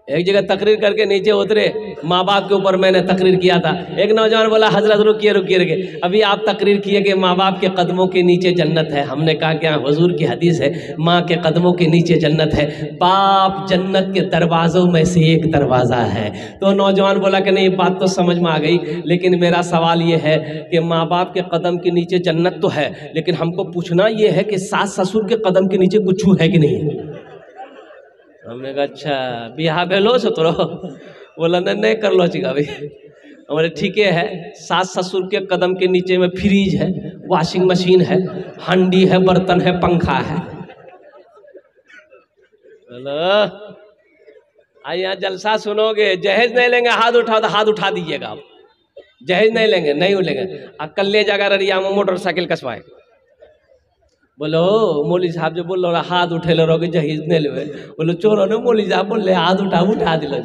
एक जगह तकरीर करके नीचे उतरे, माँ बाप के ऊपर मैंने तकरीर किया था। एक नौजवान बोला हजरत रुकिए रुकिए रुकिए, अभी आप तकरीर किए कि माँ बाप के कदमों के नीचे जन्नत है। हमने कहा कि हाँ, हुजूर की हदीस है, माँ के कदमों के नीचे जन्नत है, बाप जन्नत के दरवाज़ों में से एक दरवाज़ा है। तो नौजवान बोला कि नहीं, बात तो समझ में आ गई, लेकिन मेरा सवाल ये है कि माँ बाप के कदम के नीचे जन्नत तो है, लेकिन हमको पूछना ये है कि सास ससुर के कदम के नीचे कुछ है कि नहीं। हमने कहा अच्छा बिहा भेलो सो तोरो, बोला नहीं कर लो चिका भाई। हमारे ठीक है, सास ससुर के कदम के नीचे में फ्रिज है, वॉशिंग मशीन है, हंडी है, बर्तन है, पंखा है। हेलो, आई यहाँ जलसा सुनोगे, जहेज नहीं लेंगे हाथ उठाओ तो हाथ उठा दीजिएगा आप। जहेज नहीं लेंगे, नहीं लेंगे, कल ले जाकर ररिया में मोटरसाइकिल कसवाए। बोलो मौली साहब जो बोल रहा हाथ उठे लो रहोगे जहेज नहीं ले, बोलो चोरो ने मौली साहब बोल हाथ उठा दिलो।